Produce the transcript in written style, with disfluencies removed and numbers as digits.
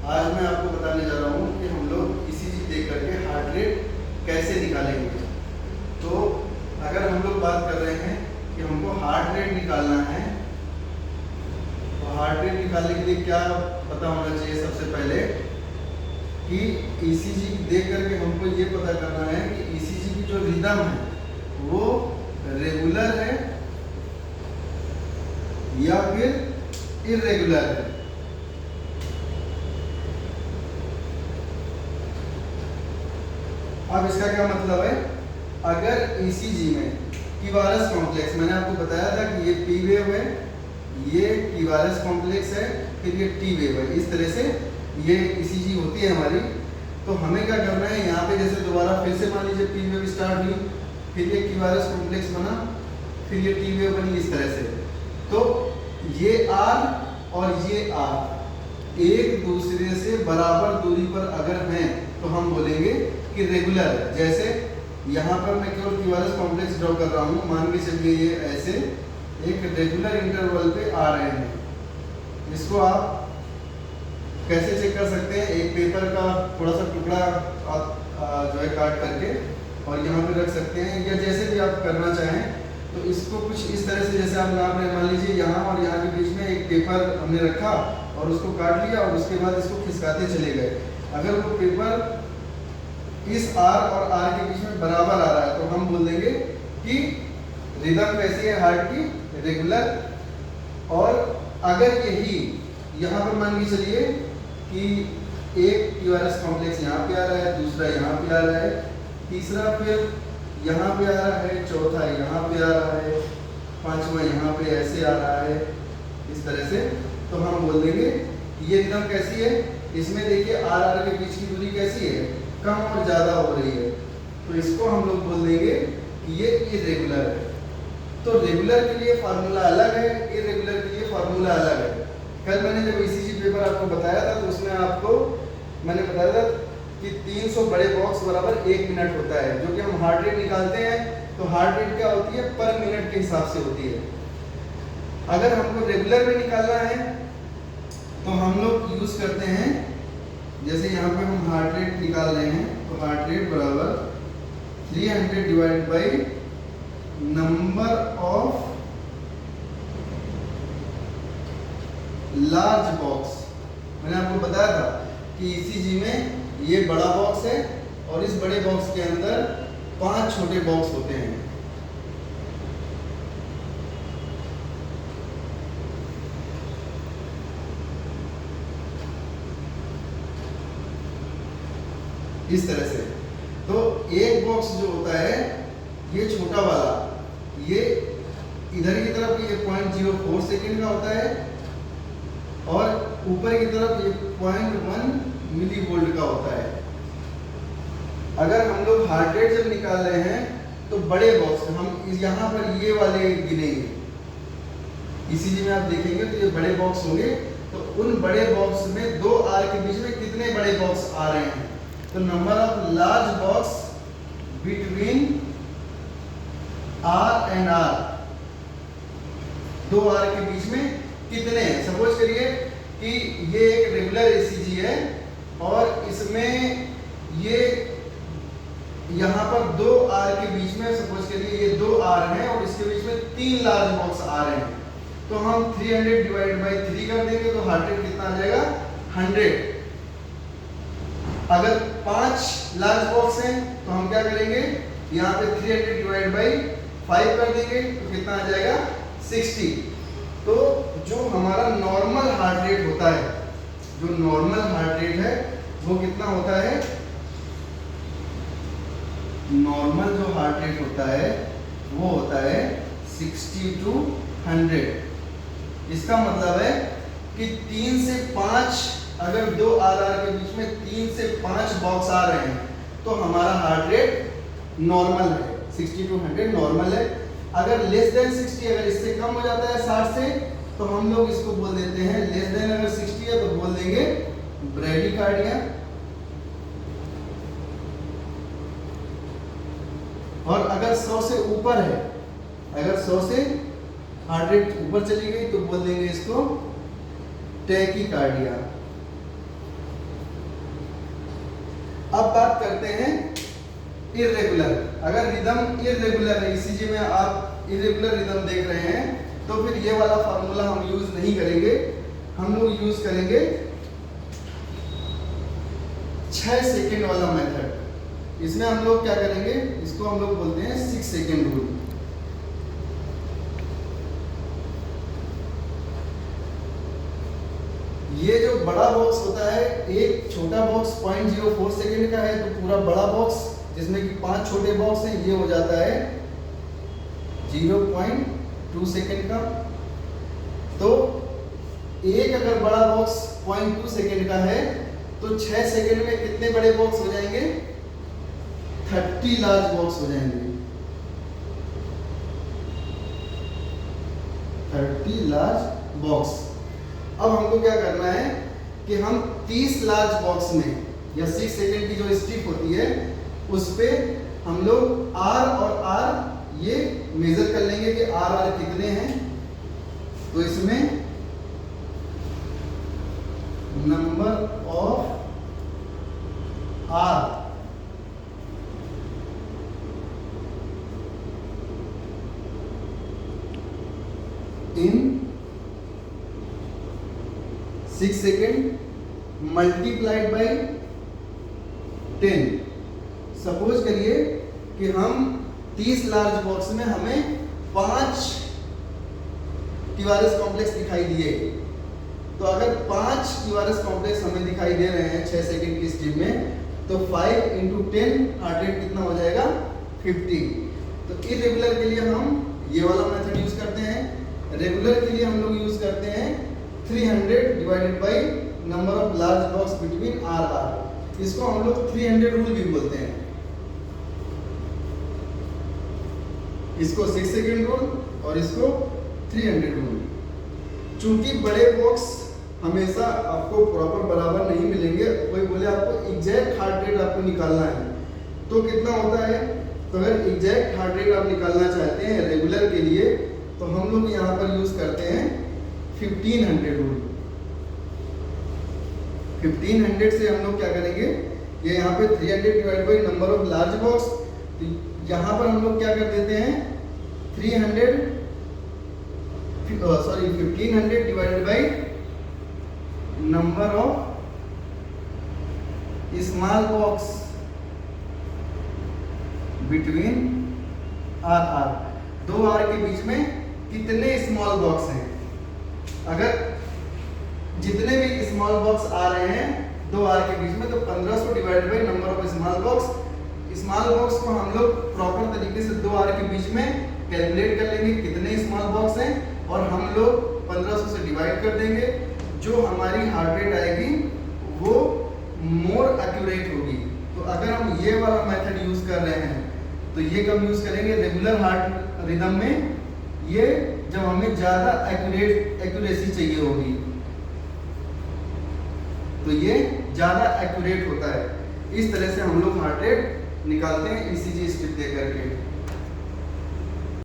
आज मैं आपको बताने जा रहा हूँ कि हम लोग ईसीजी देख करके हार्ट रेट कैसे निकालेंगे। तो अगर हम लोग बात कर रहे हैं कि हमको हार्ट रेट निकालना है, तो हार्ट रेट निकालने के लिए क्या पता होना चाहिए? सबसे पहले कि ईसीजी देख करके हमको ये पता करना है कि ईसीजी की जो रिदम है वो रेगुलर है या फिर इर्रेगुलर है। अब इसका क्या मतलब है? अगर ईसीजी में क्यूआरएस कॉम्प्लेक्स, मैंने आपको बताया था कि ये पी वेव है, ये क्यूआरएस कॉम्प्लेक्स है, फिर ये टी वेव है, इस तरह से ये ईसीजी होती है हमारी। तो हमें क्या करना है, यहाँ पे जैसे दोबारा फिर से मान लीजिए पी वेव स्टार्ट हुई, फिर ये क्यूआरएस कॉम्प्लेक्स बना, फिर ये टी वेव बनी, इस तरह से। तो ये आर और ये आर एक दूसरे से बराबर दूरी पर अगर हैं तो हम बोलेंगे कि रेगुलर है। जैसे यहाँ पर मैं केवल क्यूआरएस कॉम्प्लेक्स ड्रॉ कर रहा हूँ, मान के चलिए ये ऐसे एक रेगुलर इंटरवल पे आ रहे हैं। इसको आप कैसे चेक कर सकते हैं? एक पेपर का थोड़ा सा टुकड़ा जो है काट करके और यहाँ पे रख सकते हैं, या जैसे भी आप करना चाहें। तो इसको कुछ इस तरह से, जैसे आप नाप रहे हैं, मान लीजिए यहाँ और यहाँ के बीच में एक पेपर हमने रखा और उसको काट लिया और उसके बाद इसको खिसकाते चले गए। अगर वो पेपर इस आर और आर के बीच में बराबर आ रहा है तो हम बोल देंगे कि रिदम कैसी है हार्ट की? रेगुलर। और अगर यही यहाँ पर मान के चलिए कि एक क्यूआरएस कॉम्प्लेक्स यहाँ पे आ रहा है, दूसरा यहाँ पे आ रहा है, तीसरा फिर यहाँ पे आ रहा है, चौथा यहाँ पे आ रहा है, पांचवा यहाँ पे ऐसे आ रहा है, इस तरह से, तो हम बोल देंगे कि ये रिदम कैसी है? इसमें देखिए आर आर के बीच की दूरी कैसी है? कम और ज़्यादा हो रही है, तो इसको हम लोग बोल देंगे कि ये इरेगुलर है। तो रेगुलर के लिए फार्मूला अलग है, इरेगुलर के लिए फार्मूला अलग है। कल मैंने जब ईसीजी पेपर आपको बताया था तो उसमें आपको मैंने बताया था कि 300 बड़े बॉक्स बराबर 1 मिनट होता है। जो कि हम हार्ट रेट निकालते हैं तो हार्ट रेट क्या होती है? पर मिनट के हिसाब से होती है। अगर हमको रेगुलर में निकालना है तो हम लोग यूज़ करते हैं, जैसे यहाँ पे हम हार्ट रेट निकाल रहे हैं तो हार्ट रेट बराबर 300 divide by number of large box. मैंने आपको बताया था कि ईसीजी में ये बड़ा बॉक्स है और इस बड़े बॉक्स के अंदर 5 छोटे बॉक्स होते हैं। इस तरह से। तो एक बॉक्स जो होता है ये छोटा वाला, ये इधर की तरफ ये 0.04 सेकेंड का होता है और ऊपर की तरफ ये 0.1 मिली वोल्ट का होता है। अगर हम लोग हार्ट रेट जब निकाल रहे हैं तो बड़े बॉक्स हम यहाँ पर ये वाले गिनेंगे। ईसीजी में आप देखेंगे तो ये बड़े बॉक्स होंगे, तो उन बड़े बॉक्स में 2 आर के बीच में कितने बड़े बॉक्स आ रहे हैं? तो number of large box between R and R, 2 R के बीच में कितने हैं? सपोज करिए कि ये एक रेगुलर ईसीजी है और इसमें ये यहाँ पर 2 आर के बीच में, सपोज करिए ये 2 आर हैं और इसके बीच में 3 लार्ज बॉक्स आ रहे हैं। तो हम 300 डिवाइड बाई 3 कर देंगे तो हार्ट रेट कितना आ जाएगा? 100। अगर 5 लार्ज बॉक्स हैं तो हम क्या करेंगे? यहाँ पे 300 डिवाइड बाई 5 कर देंगे तो कितना आ जाएगा? 60। तो जो हमारा नॉर्मल हार्ट रेट होता है, जो नॉर्मल हार्ट रेट है वो कितना होता है? नॉर्मल जो हार्ट रेट होता है वो होता है 60 to 100। इसका मतलब है कि 3 से 5, अगर 2 आर के बीच में 3 से 5 बॉक्स आ रहे हैं तो हमारा हार्ट रेट नॉर्मल है, 60 to 100 नॉर्मल है। अगर लेस देन 60, अगर इससे कम हो जाता है 60 से, तो हम लोग इसको बोल देते हैं, लेस देन अगर 60 है तो बोल देंगे ब्रेडिकार्डिया। और अगर 100 से ऊपर है, अगर 100 से हार्ट रेट ऊपर चली गई तो बोल देंगे इसको टैकीकार्डिया। करते हैं इर्रेगुलर। अगर रिदम इर्रेगुलर है, ईसीजी में आप इर्रेगुलर रिदम देख रहे हैं, तो फिर ये वाला फार्मूला हम यूज नहीं करेंगे, हम लोग यूज करेंगे 6 सेकेंड वाला मेथड। इसमें हम लोग क्या करेंगे, इसको हम लोग बोलते हैं 6 सेकेंड रूल। ये जो बड़ा बॉक्स होता है, एक छोटा बॉक्स 0.04 सेकेंड का है, तो पूरा बड़ा बॉक्स जिसमें कि 5 छोटे बॉक्स हैं, ये हो जाता है 0.2 सेकेंड का। तो एक अगर बड़ा बॉक्स 0.2 सेकेंड का है, तो 6 सेकेंड में कितने बड़े बॉक्स हो जाएंगे? 30 लार्ज बॉक्स हो जाएंगे। 30 लार्ज बॉक्स। अब हमको क्या करना है कि हम 30 लार्ज बॉक्स में या 6 सेकेंड की जो स्ट्रिप होती है उस पे हम लोग आर और आर ये मेजर कर लेंगे कि आर आर कितने हैं। तो इसमें number of R in 6 second multiplied by 10। Suppose करिए कि हम 30 लार्ज बॉक्स में हमें 5 टिवारस कॉम्प्लेक्स दिखाई दिए। तो अगर 5 टिवारस कॉम्प्लेक्स हमें दिखाई दे रहे हैं 6 सेकेंड की स्ट्रिप में, तो 5 × 10 हार्ट रेट कितना हो जाएगा? 50। तो इरेगुलर के लिए हम ये वाला मेथड यूज करते हैं, रेगुलर के लिए हम लोग यूज करते हैं 300 divided by number of large box between R R. इसको हम लोग 300 रूल भी बोलते हैं। इसको 6 सेकेंड रूल और इसको 300 रूल। चूंकि बड़े बॉक्स हमेशा आपको प्रॉपर बराबर नहीं मिलेंगे, कोई बोले आपको एग्जैक्ट हार्ट रेट आपको निकालना है तो कितना होता है। तो अगर एग्जैक्ट हार्ट रेट आप निकालना चाहते हैं रेगुलर के लिए, तो हम लोग यहाँ पर यूज करते हैं 1500 रूल। 1500 से हम लोग क्या करेंगे, ये यहाँ पे 300 divide by number of large box, तो यहाँ पर हम लोग क्या कर देते हैं 1500 divided by number of small box between R R. 2 R के बीच में कितने स्मॉल बॉक्स हैं। अगर जितने भी स्मॉल बॉक्स आ रहे हैं 2 आर के बीच में, तो 1500 divided by number of small box. Small box को हम लोग प्रॉपर तरीके से 2 आर के बीच में कैलकुलेट कर लेंगे कितने स्मॉल बॉक्स हैं, और हम लोग 1500 से डिवाइड कर देंगे। जो हमारी हार्ट रेट आएगी वो मोर एक्यूरेट होगी। तो अगर हम ये वाला मेथड यूज कर रहे हैं, तो ये कब यूज करेंगे? रेगुलर हार्ट रिदम में, ये जब हमें ज्यादा एक्यूरेसी चाहिए होगी, तो ये ज्यादा एक्यूरेट होता है। इस तरह से हम लोग हार्ट रेट निकालते हैं ईसीजी स्ट्रिप दे करके।